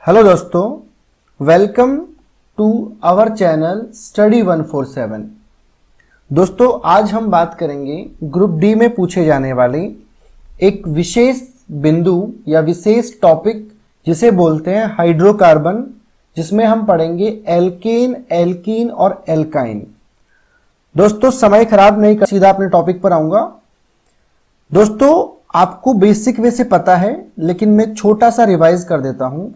Hello दोस्तों, welcome to our channel study 147। दोस्तों, आज हम बात करेंगे ग्रुप डी में पूछे जाने वाले एक विशेष बिंदु या विशेष टॉपिक जिसे बोलते हैं हाइड्रोकार्बन, जिसमें हम पढ़ेंगे एल्केन, एल्कीन और एल्काइन। दोस्तों, समय खराब नहीं कर, सीधा अपने टॉपिक पर आऊंगा। दोस्तों, आपको बेसिक वैसे पता है, लेकिन मैं छोटा सा रिवाइज कर देता हूं।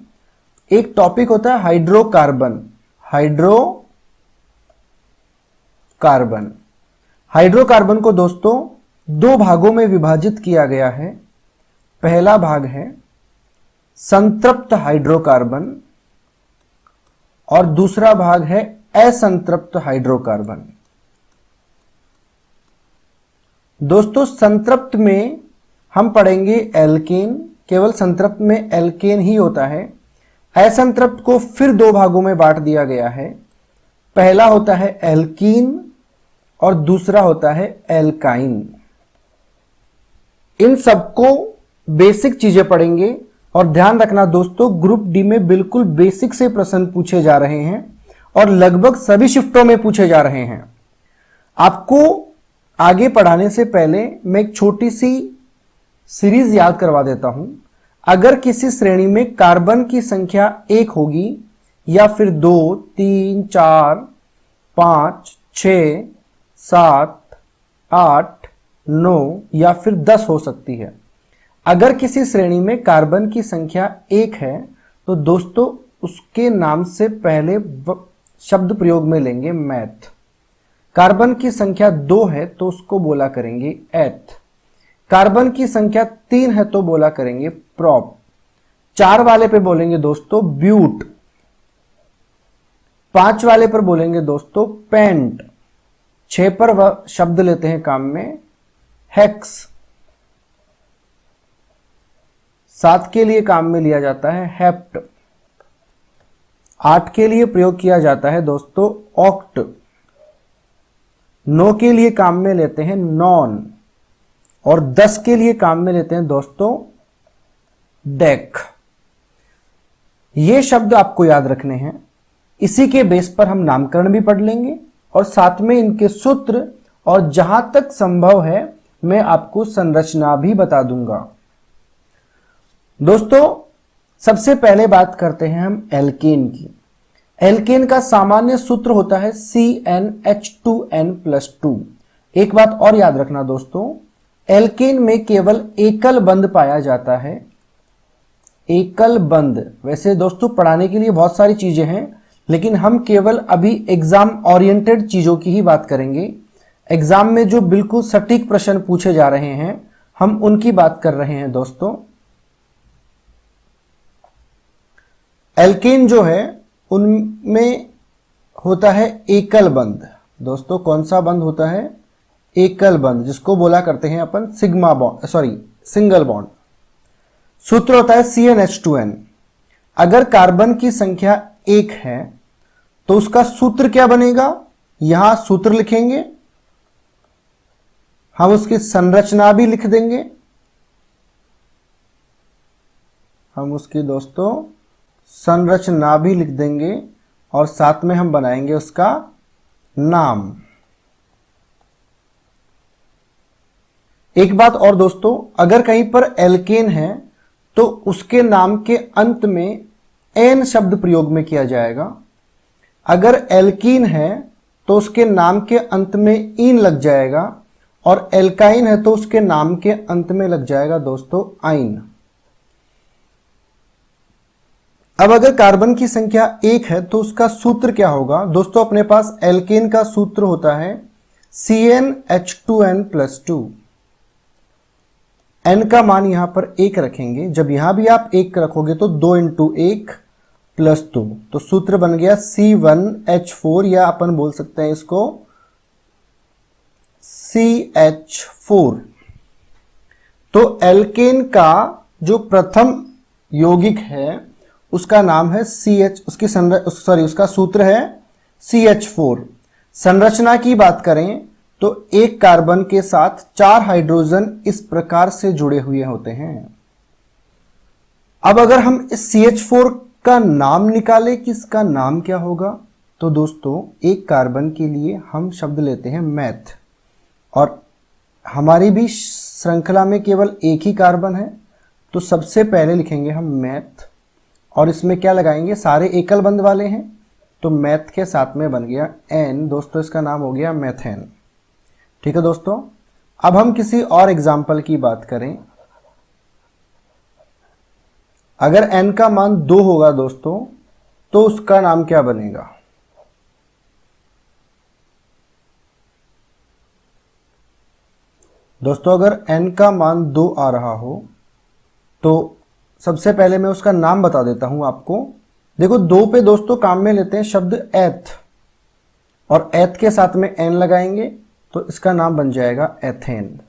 एक टॉपिक होता है हाइड्रोकार्बन। हाइड्रोकार्बन को दोस्तों दो भागों में विभाजित किया गया है। पहला भाग है संतृप्त हाइड्रोकार्बन और दूसरा भाग है असंतृप्त हाइड्रोकार्बन। दोस्तों, संतृप्त में हम पढ़ेंगे एल्केन, केवल संतृप्त में एल्केन ही होता है। असंतृप्त को फिर दो भागों में बांट दिया गया है। पहला होता है एल्कीन और दूसरा होता है एल्काइन। इन सबको बेसिक चीजें पढ़ेंगे और ध्यान रखना दोस्तों, ग्रुप डी में बिल्कुल बेसिक से प्रश्न पूछे जा रहे हैं और लगभग सभी शिफ्टों में पूछे जा रहे हैं। आपको आगे पढ़ाने से पहले मैं एक छोटी सी सीरीज याद करवा देता हूं। अगर किसी श्रेणी में कार्बन की संख्या 1 होगी या फिर 2, 3, 4, 5, 6, 7, 8, 9 या फिर 10 हो सकती है। अगर किसी श्रेणी में कार्बन की संख्या 1 है तो दोस्तों उसके नाम से पहले शब्द प्रयोग में लेंगे मैथ। कार्बन की संख्या 2 है तो उसको बोला करेंगे एथ। कार्बन की संख्या 3 है तो बोला करेंगे प्रॉप। 4 वाले पे बोलेंगे दोस्तों ब्यूट। 5 वाले पर बोलेंगे दोस्तों पेंट। 6 पर वह शब्द लेते हैं काम में हेक्स। 7 के लिए काम में लिया जाता है हेप्ट। 8 के लिए प्रयोग किया जाता है दोस्तों ऑक्ट। 9 के लिए काम में लेते हैं नॉन और 10 के लिए काम में लेते हैं दोस्तों डेक। ये शब्द आपको याद रखने हैं। इसी के बेस पर हम नामकरण भी पढ़ लेंगे और साथ में इनके सूत्र और जहां तक संभव है मैं आपको संरचना भी बता दूंगा। दोस्तों, सबसे पहले बात करते हैं हम एल्केन की। एल्केन का सामान्य सूत्र होता है CnH2n+2। एक बात और याद रखना दोस्तों, एल्केन में केवल एकल बंध पाया जाता है। एकल बंध। वैसे दोस्तों पढ़ाने के लिए बहुत सारी चीजें हैं, लेकिन हम केवल अभी एग्जाम ओरिएंटेड चीजों की ही बात करेंगे। एग्जाम में जो बिल्कुल सटीक प्रश्न पूछे जा रहे हैं हम उनकी बात कर रहे हैं दोस्तों। एल्केन जो है उनमें होता है एकल बंध। दोस्तों, कौन सा बंध होता है? एकल बंध, जिसको बोला करते हैं अपन सिंगल बॉन्ड। सूत्र होता है CnH2n। अगर कार्बन की संख्या 1 है तो उसका सूत्र क्या बनेगा? यहां सूत्र लिखेंगे, हम उसकी संरचना भी लिख देंगे। हम उसकी दोस्तों संरचना भी लिख देंगे और साथ में हम बनाएंगे उसका नाम। एक बात और दोस्तों, अगर कहीं पर एल्केन है तो उसके नाम के अंत में एन शब्द प्रयोग में किया जाएगा। अगर एल्कीन है तो उसके नाम के अंत में इन लग जाएगा और एल्काइन है तो उसके नाम के अंत में लग जाएगा दोस्तों आइन। अब अगर कार्बन की संख्या 1 है तो उसका सूत्र क्या होगा? दोस्तों, अपने पास एल्केन का सूत्र होता है CnH2n+2। n का मान यहां पर 1 रखेंगे। जब यहां भी आप 1 रखोगे तो 2 × 1 + 2, तो सूत्र बन गया C1H4 या अपन बोल सकते हैं इसको CH4। तो एल्केन का जो प्रथम यौगिक है उसका नाम है CH, उसका सूत्र है CH4। संरचना की बात करें तो एक कार्बन के साथ 4 हाइड्रोजन इस प्रकार से जुड़े हुए होते हैं। अब अगर हम इस CH4 उसका नाम निकाले कि इसका नाम क्या होगा। तो दोस्तों एक कार्बन के लिए हम शब्द लेते हैं मैथ, और हमारी भी श्रृंखला में केवल एक ही कार्बन है, तो सबसे पहले लिखेंगे हम मैथ, और इसमें क्या लगाएंगे, सारे एकल बंध वाले हैं, तो मैथ के साथ में बन गया एन। दोस्तों इसका नाम हो गया मैथेन। ठीक है दोस्तों, अब हम किसी और एग्जाम्पल की बात करें। अगर n का मान 2 होगा दोस्तों, तो उसका नाम क्या बनेगा। दोस्तों अगर n का मान 2 आ रहा हो, तो सबसे पहले मैं उसका नाम बता देता हूं आपको। देखो 2 पे दोस्तों काम में लेते हैं शब्द एथ, और एथ के साथ में n लगाएंगे, तो इसका नाम बन जाएगा एथेन।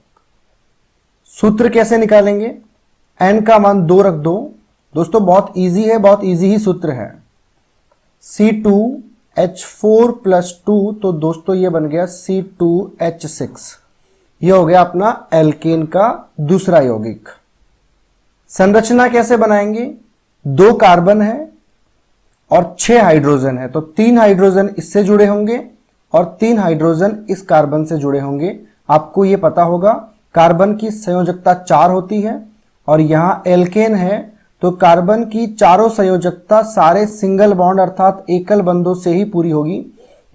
सूत्र कैसे निकालेंगे, n का मान 2 रख दो। दोस्तों बहुत इजी है, बहुत इजी ही सूत्र है। C2H4 + 2, तो दोस्तों ये बन गया C2H6। ये हो गया अपना एल्केन का दूसरा यौगिक। संरचना कैसे बनाएंगे, 2 कार्बन है और 6 हाइड्रोजन है, तो 3 हाइड्रोजन इससे जुड़े होंगे और 3 हाइड्रोजन इस कार्बन से जुड़े होंगे। आपको ये पता होगा कार्बन की संयोजकता 4 होती है, और यहां एल्केन है तो कार्बन की चारों संयोजकता सारे सिंगल बॉन्ड अर्थात एकल बंधों से ही पूरी होगी।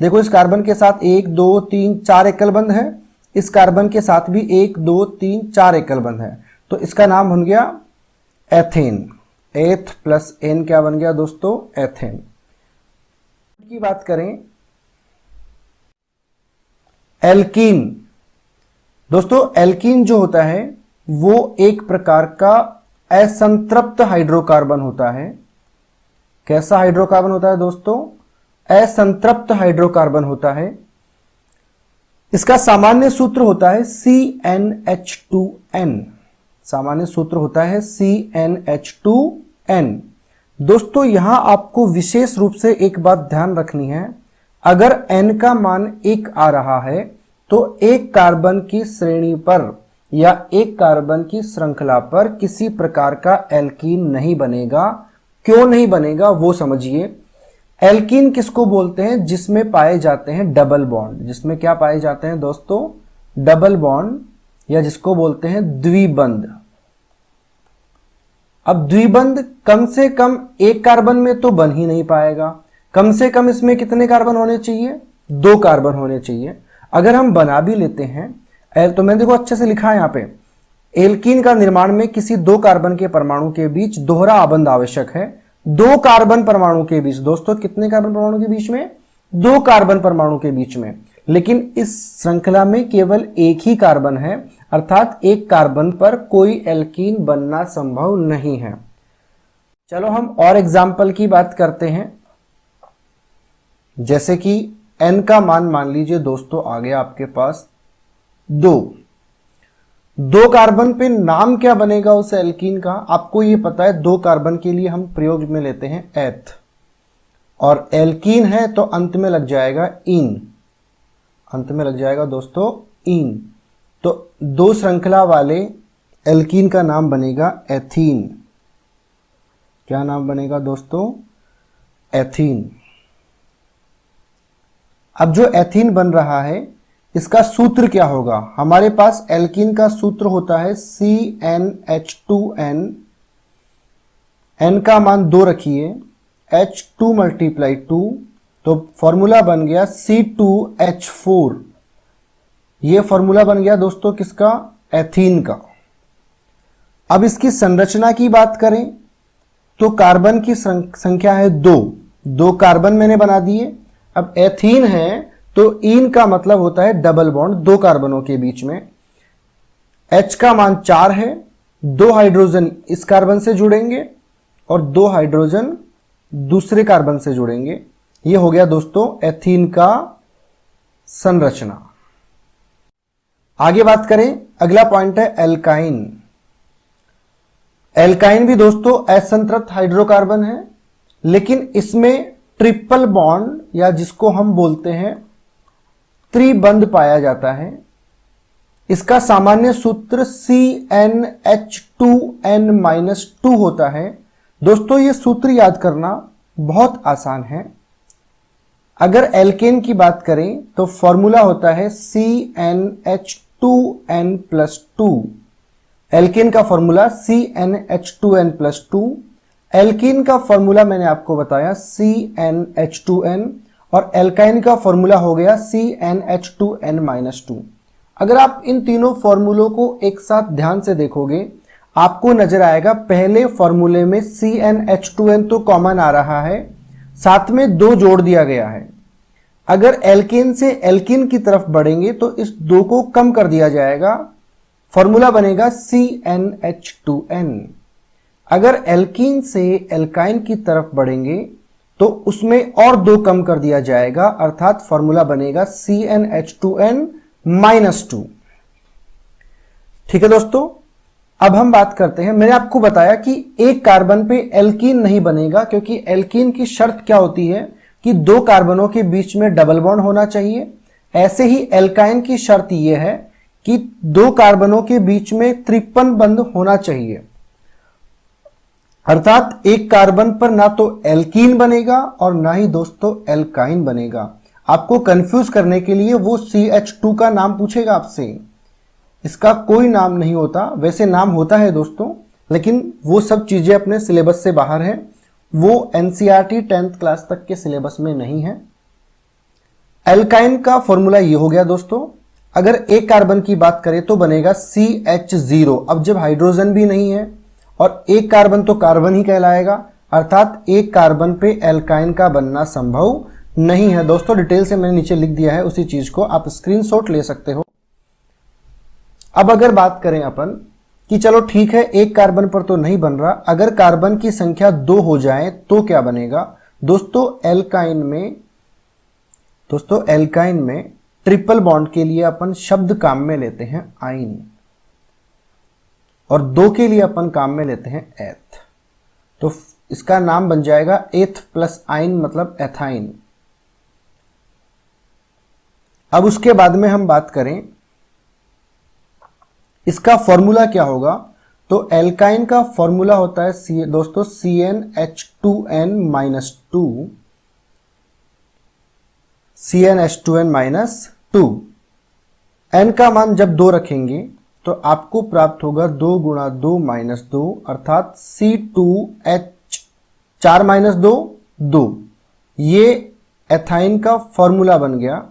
देखो इस कार्बन के साथ 1 2 3 4 एकल बंध है, इस कार्बन के साथ भी 1 2 3 4 एकल बंध है, तो इसका नाम बन गया एथेन। एथ प्लस एन क्या बन गया दोस्तों, एथेन। की बात करें एल्कीन। दोस्तों एल्कीन जो होता है वो एक प्रकार का असंतृप्त हाइड्रोकार्बन होता है। कैसा हाइड्रोकार्बन होता है दोस्तों, असंतृप्त हाइड्रोकार्बन होता है। इसका सामान्य सूत्र होता है CnH2n। सामान्य सूत्र होता है CnH2n। दोस्तों यहां आपको विशेष रूप से एक बात ध्यान रखनी है, अगर n का मान 1 आ रहा है तो एक कार्बन की श्रेणी पर या एक कार्बन की श्रृंखला पर किसी प्रकार का एल्कीन नहीं बनेगा। क्यों नहीं बनेगा वो समझिए। एल्कीन किसको बोलते हैं, जिसमें पाए जाते हैं डबल बॉन्ड। जिसमें क्या पाए जाते हैं दोस्तों, डबल बॉन्ड, या जिसको बोलते हैं द्विबंध। अब द्विबंध कम से कम एक कार्बन में तो बन ही नहीं पाएगा। कम से कम इसमें कितने कार्बन होने चाहिए, 2 कार्बन होने चाहिए। अगर हम बना भी लेते हैं, तो मैंने देखो अच्छे से लिखा है यहाँ पे, एल्कीन का निर्माण में किसी 2 कार्बन के परमाणु के बीच दोहरा आबंध आवश्यक है। 2 कार्बन परमाणु के बीच, दोस्तों कितने कार्बन परमाणु के बीच में, 2 कार्बन परमाणु के बीच में। लेकिन इस श्रृंखला में केवल एक ही कार्बन है, अर्थात एक कार्बन पर कोई एल्कीन बनना संभव नहीं है। चलो हम और एग्जाम्पल की बात करते हैं। जैसे कि n का मान लीजिए दोस्तों आ गया आपके पास 2 कार्बन पे नाम क्या बनेगा उस एल्कीन का, आपको ये पता है। 2 कार्बन के लिए हम प्रयोग में लेते हैं एथ, और एल्कीन है तो अंत में लग जाएगा इन। अंत में लग जाएगा दोस्तों इन, तो 2 श्रृंखला वाले एल्कीन का नाम बनेगा एथीन। क्या नाम बनेगा दोस्तों, एथीन। अब जो एथीन बन रहा है इसका सूत्र क्या होगा, हमारे पास एल्कीन का सूत्र होता है CnH2n। n का मान 2 रखिए, H2 × 2, तो फॉर्मूला बन गया C2H4। ये फॉर्मूला बन गया दोस्तों किसका, एथीन का। अब इसकी संरचना की बात करें तो कार्बन की संख्या है 2 कार्बन मैंने बना दिए। अब एथीन है तो इन का मतलब होता है डबल बॉन्ड 2 कार्बनों के बीच में। H का मान 4 है, 2 हाइड्रोजन इस कार्बन से जुड़ेंगे और 2 हाइड्रोजन दूसरे कार्बन से जुड़ेंगे। यह हो गया दोस्तों एथीन का संरचना। आगे बात करें, अगला पॉइंट है एल्काइन। एल्काइन भी दोस्तों असंतृप्त हाइड्रोकार्बन है, लेकिन इसमें ट्रिपल बॉन्ड या जिसको हम बोलते हैं त्रिबंध पाया जाता है। इसका सामान्य सूत्र CnH2n-2 होता है। दोस्तों ये सूत्र याद करना बहुत आसान है। अगर एल्केन की बात करें तो फॉर्मूला होता है CnH2n+2। एल्केन का फॉर्मूला CnH2n+2। एल्कीन का फॉर्मूला मैंने आपको बताया CnH2n और एल्काइन का फॉर्मूला हो गया CnH2n-2। अगर आप इन तीनों फॉर्मूलों को एक साथ ध्यान से देखोगे आपको नजर आएगा पहले फॉर्मूले में CnH2n तो कॉमन आ रहा है, साथ में 2 जोड़ दिया गया है। अगर एल्केन से एल्कीन की तरफ बढ़ेंगे तो इस 2 को कम कर दिया जाएगा, फॉर्मूला बनेगा CnH2n। अगर एल्कीन से एल्काइन की तरफ बढ़ेंगे तो उसमें और 2 कम कर दिया जाएगा, अर्थात फॉर्मूला बनेगा CnH2n-2। ठीक है दोस्तों, अब हम बात करते हैं। मैंने आपको बताया कि एक कार्बन पे एल्कीन नहीं बनेगा क्योंकि एल्कीन की शर्त क्या होती है कि 2 कार्बनों के बीच में डबल बॉन्ड होना चाहिए। ऐसे ही एल्काइन की शर्त यह है कि 2 कार्बनों के बीच में त्रिपन बंध होना चाहिए, अर्थात एक कार्बन पर ना तो एल्कीन बनेगा और ना ही दोस्तों एल्काइन बनेगा। आपको कंफ्यूज करने के लिए वो CH2 का नाम पूछेगा आपसे, इसका कोई नाम नहीं होता। वैसे नाम होता है दोस्तों, लेकिन वो सब चीजें अपने सिलेबस से बाहर है, वो NCERT 10th क्लास तक के सिलेबस में नहीं है। एल्काइन का फॉर्मूला ये हो गया दोस्तों। अगर एक कार्बन की बात करें तो बनेगा CH0। अब जब हाइड्रोजन भी नहीं है और एक कार्बन तो कार्बन ही कहलाएगा, अर्थात एक कार्बन पे एल्काइन का बनना संभव नहीं है। दोस्तों डिटेल से मैंने नीचे लिख दिया है, उसी चीज को आप स्क्रीनशॉट ले सकते हो। अब अगर बात करें अपन कि चलो ठीक है एक कार्बन पर तो नहीं बन रहा, अगर कार्बन की संख्या 2 हो जाए तो क्या बनेगा? दोस्तों एल्काइन में ट्रिपल बॉन्ड के लिए अपन शब्द काम में लेते हैं आइन, और 2 के लिए अपन काम में लेते हैं एथ। तो इसका नाम बन जाएगा एथ प्लस आइन, मतलब एथाइन। अब उसके बाद में हम बात करें इसका फॉर्मूला क्या होगा, तो एल्काइन का फॉर्मूला होता है दोस्तों CnH2n-2। CnH2n-2। n का मान जब 2 रखेंगे तो आपको प्राप्त होगा 2 गुणा 2 माइनस 2, अर्थात C2H 4 माइनस 2 2। ये एथाइन का फॉर्मूला बन गया।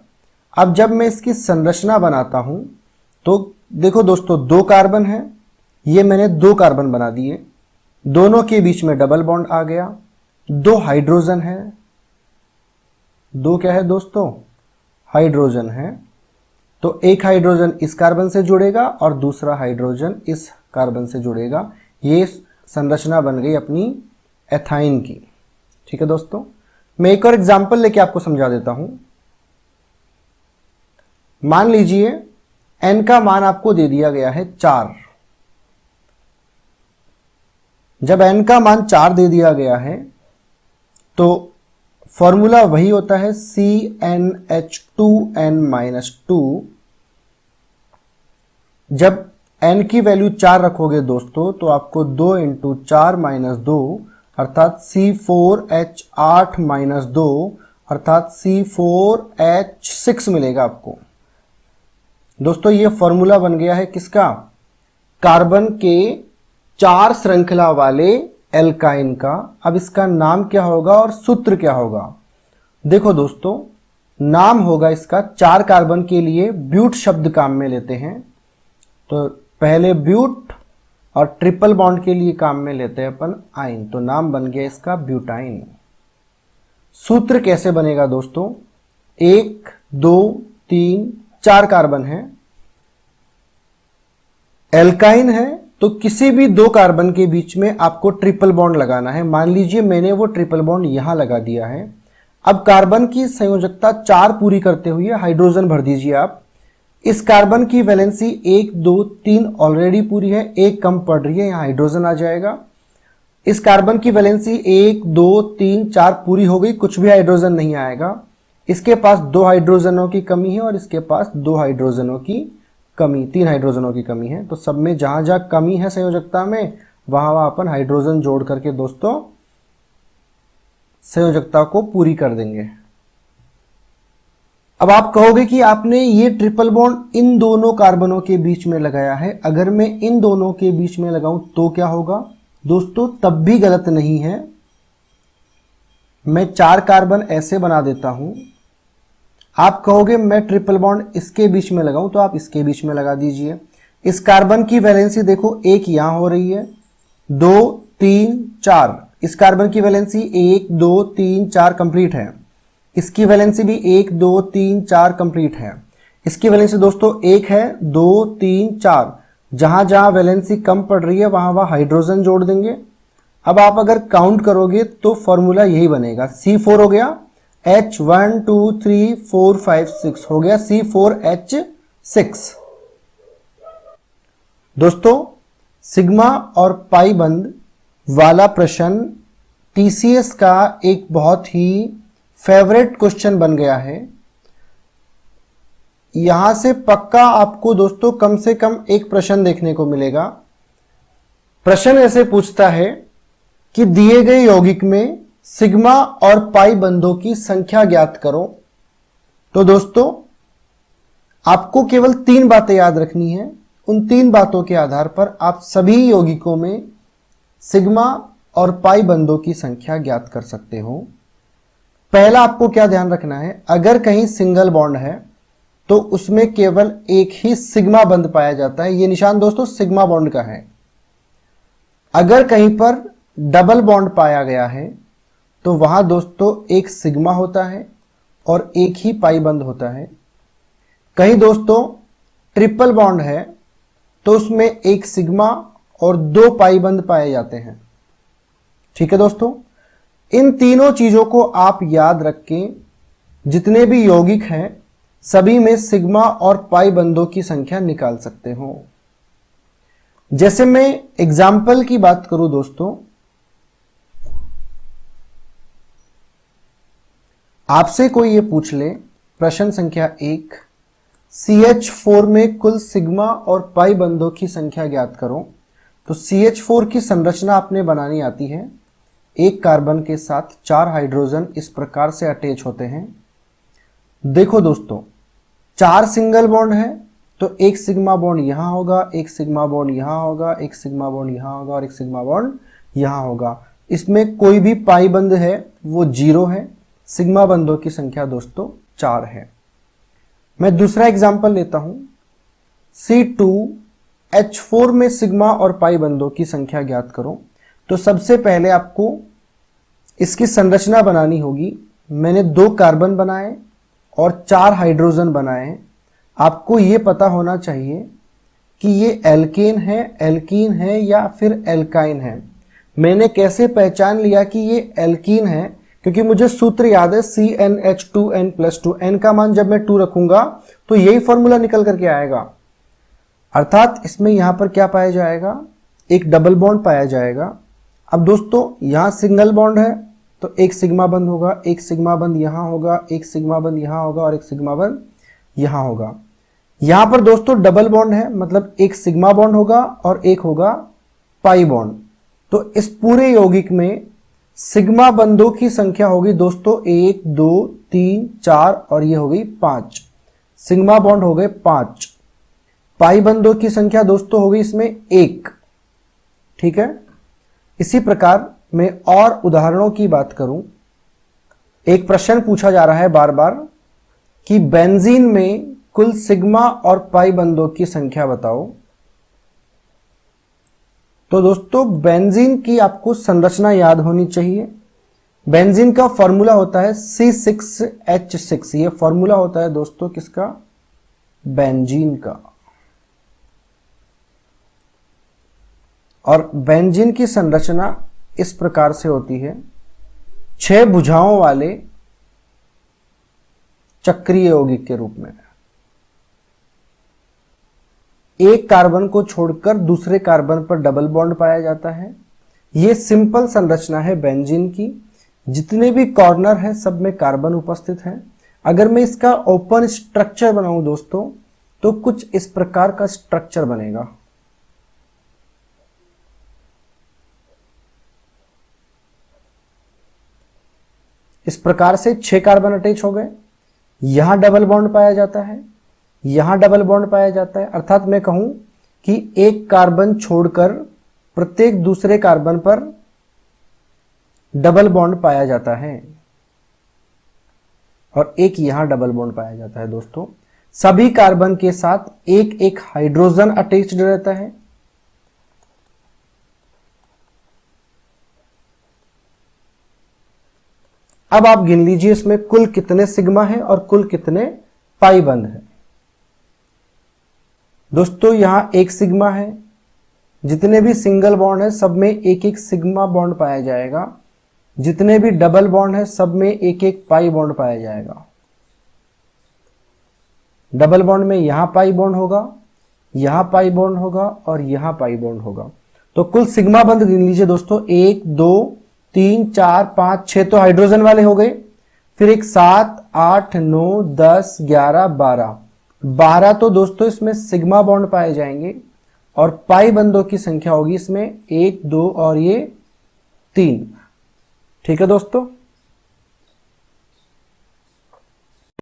अब जब मैं इसकी संरचना बनाता हूं तो देखो दोस्तों 2 कार्बन है, ये मैंने 2 कार्बन बना दिए, दोनों के बीच में डबल बॉन्ड आ गया। 2 हाइड्रोजन है, 2 क्या है दोस्तों? हाइड्रोजन है। तो एक हाइड्रोजन इस कार्बन से जुड़ेगा और दूसरा हाइड्रोजन इस कार्बन से जुड़ेगा। ये संरचना बन गई अपनी एथाइन की। ठीक है दोस्तों, मैं एक और एग्जांपल लेके आपको समझा देता हूं। मान लीजिए n का मान आपको दे दिया गया है 4। जब n का मान 4 दे दिया गया है तो फॉर्मूला वही होता है CnH2n-2। जब n की वैल्यू 4 रखोगे दोस्तों तो आपको 2 × 4 - 2 अर्थात C4H8 - 2 अर्थात C4H6 मिलेगा आपको। दोस्तों ये फॉर्मूला बन गया है किसका? कार्बन के 4 श्रृंखला वाले एल्काइन का। अब इसका नाम क्या होगा और सूत्र क्या होगा? देखो दोस्तों, नाम होगा इसका, 4 कार्बन के लिए ब्यूट शब्द काम में लेते हैं, तो पहले ब्यूट, और ट्रिपल बॉन्ड के लिए काम में लेते हैं अपन आइन, तो नाम बन गया इसका ब्यूटाइन। सूत्र कैसे बनेगा दोस्तों? 1 2 3 4 कार्बन है, एल्काइन है, तो किसी भी 2 कार्बन के बीच में आपको ट्रिपल बॉन्ड लगाना है। मान लीजिए मैंने वो ट्रिपल बॉन्ड यहां लगा दिया है। अब कार्बन की संयोजकता 4 पूरी करते हुए हाइड्रोजन भर दीजिए आप। इस कार्बन की वैलेंसी 1 2 3 ऑलरेडी पूरी है, 1 कम पड़ रही है, यहां हाइड्रोजन आ जाएगा। इस कार्बन की वैलेंसी 1 2 3 4 पूरी हो गई, कुछ भी हाइड्रोजन नहीं आएगा। इसके पास 2 हाइड्रोजनों की कमी है और इसके पास 2 हाइड्रोजनों की कमी, 3 हाइड्रोजनों की कमी है। तो सब में जहां जहां कमी है संयोजकता में वहां अपन हाइड्रोजन जोड़ करके दोस्तों संयोजकता को पूरी कर देंगे। अब आप कहोगे कि आपने ये ट्रिपल बॉन्ड इन दोनों कार्बनों के बीच में लगाया है, अगर मैं इन दोनों के बीच में लगाऊं तो क्या होगा? दोस्तों तब भी गलत नहीं है। मैं 4 कार्बन ऐसे बना देता हूं। आप कहोगे मैं ट्रिपल बॉन्ड इसके बीच में लगाऊं, तो आप इसके बीच में लगा दीजिए। इस कार्बन की वैलेंसी देखो, एक यहां हो रही है, 2 3 4। इस कार्बन की वैलेंसी 1 2 3 4 कंप्लीट है। इसकी वैलेंसी भी 1 2 3 4 कंप्लीट है। इसकी वैलेंसी दोस्तों 1 है, 2 3 4। जहां जहां वैलेंसी कम पड़ रही है वहां वहां हाइड्रोजन जोड़ देंगे। अब आप अगर काउंट करोगे तो फॉर्मूला यही बनेगा, C4 हो गया, H 1 2 3 4 5 6 हो गया C4H6। दोस्तों सिग्मा और पाई बंद वाला प्रश्न TCS का एक बहुत ही फेवरेट क्वेश्चन बन गया है। यहां से पक्का आपको दोस्तों कम से कम एक प्रश्न देखने को मिलेगा। प्रश्न ऐसे पूछता है कि दिए गए यौगिक में सिग्मा और पाई बंधों की संख्या ज्ञात करो। तो दोस्तों आपको केवल 3 बातें याद रखनी है। उन 3 बातों के आधार पर आप सभी यौगिकों में सिग्मा और पाई बंधों की संख्या ज्ञात कर सकते हो। पहला आपको क्या ध्यान रखना है, अगर कहीं सिंगल बॉन्ड है तो उसमें केवल एक ही सिग्मा बंध पाया जाता है। यह निशान दोस्तों सिग्मा बॉन्ड का है। अगर कहीं पर डबल बॉन्ड पाया गया है तो वहां दोस्तों एक सिग्मा होता है और एक ही पाई बंध होता है। कहीं दोस्तों ट्रिपल बॉन्ड है तो उसमें एक सिग्मा और 2 पाई बंध पाए जाते हैं। ठीक है दोस्तों, इन तीनों चीजों को आप याद रखें। जितने भी यौगिक हैं सभी में सिग्मा और पाई बंधों की संख्या निकाल सकते हो। जैसे मैं एग्जाम्पल की बात करूं दोस्तों, आपसे कोई ये पूछ ले प्रश्न संख्या 1, CH4 में कुल सिग्मा और पाई बंधों की संख्या ज्ञात करो। तो CH4 की संरचना आपने बनानी आती है। एक कार्बन के साथ 4 हाइड्रोजन इस प्रकार से अटैच होते हैं। देखो दोस्तों 4 सिंगल बॉन्ड है तो एक सिग्मा बॉन्ड यहां होगा, एक सिग्मा बॉन्ड यहां होगा, एक सिग्मा बॉन्ड यहां होगा और एक सिग्मा बॉन्ड यहां होगा। इसमें कोई भी पाई बंध है वो 0 है। सिग्मा बंधों की संख्या दोस्तों 4 है। मैं दूसरा एग्जांपल लेता हूं, C2H4 में सिग्मा और पाई बंधों की संख्या ज्ञात करो। तो सबसे पहले आपको इसकी संरचना बनानी होगी। मैंने 2 कार्बन बनाए और 4 हाइड्रोजन बनाए। आपको यह पता होना चाहिए कि ये एल्कीन है या फिर एल्काइन है। मैंने कैसे पहचान लिया कि ये एल्कीन है, क्योंकि मुझे सूत्र याद है CnH2n+2। n का मान जब मैं 2 रखूंगा तो यही फॉर्मूला निकल करके आएगा। अर्थात इसमें यहां पर क्या पाया जाएगा, एक डबल बॉन्ड पाया जाएगा। अब दोस्तों यहां सिंगल बॉन्ड है तो एक सिग्मा बंध होगा, एक सिग्मा बंध यहां होगा, एक सिग्मा बंध यहां होगा और एक सिग्मा बंध यहां होगा। यहां पर दोस्तों डबल बॉन्ड है, मतलब एक सिग्मा बॉन्ड होगा और एक होगा पाई बॉन्ड। तो इस पूरे यौगिक में सिग्मा बंधों की संख्या होगी दोस्तों 1 2 3 4 और ये हो गई 5। सिग्मा बॉन्ड हो गए 5। पाई बंधों की संख्या दोस्तों हो गई इसमें 1। ठीक है, इसी प्रकार मैं और उदाहरणों की बात करूं। एक प्रश्न पूछा जा रहा है बार बार कि बेंजीन में कुल सिग्मा और पाई बंधों की संख्या बताओ। तो दोस्तों बेंजीन की आपको संरचना याद होनी चाहिए। बेंजीन का फॉर्मूला होता है C6H6। ये फॉर्मूला होता है दोस्तों किसका, बेंजीन का। और बेंजीन की संरचना इस प्रकार से होती है, 6 भुजाओं वाले चक्रीय यौगिक के रूप में। एक कार्बन को छोड़कर दूसरे कार्बन पर डबल बॉन्ड पाया जाता है। यह सिंपल संरचना है बेंजीन की। जितने भी कॉर्नर है सब में कार्बन उपस्थित है। अगर मैं इसका ओपन स्ट्रक्चर बनाऊं दोस्तों तो कुछ इस प्रकार का स्ट्रक्चर बनेगा। इस प्रकार से 6 कार्बन अटैच हो गए। यहां डबल बॉन्ड पाया जाता है, यहां डबल बॉन्ड पाया जाता है, अर्थात मैं कहूं कि एक कार्बन छोड़कर प्रत्येक दूसरे कार्बन पर डबल बॉन्ड पाया जाता है और एक यहां डबल बॉन्ड पाया जाता है। दोस्तों सभी कार्बन के साथ एक एक हाइड्रोजन अटैच्ड रहता है। अब आप गिन लीजिए इसमें कुल कितने सिग्मा है और कुल कितने पाई बंध है। दोस्तों यहां एक सिग्मा है, जितने भी सिंगल बॉन्ड है सब में एक एक सिग्मा बॉन्ड पाया जाएगा, जितने भी डबल बॉन्ड है सब में एक एक पाई बॉन्ड पाया जाएगा। डबल बॉन्ड में यहां पाई बॉन्ड होगा, यहां पाई बॉन्ड होगा और यहां पाई बॉन्ड होगा। तो कुल सिग्मा बंध गिन लीजिए दोस्तों, 1 2 3 4 5 6 तो हाइड्रोजन वाले हो गए, फिर एक 7 8 9 10 11 12 तो दोस्तों इसमें सिग्मा बॉन्ड पाए जाएंगे और पाई बंधों की संख्या होगी इसमें 1 2 और ये 3। ठीक है दोस्तों।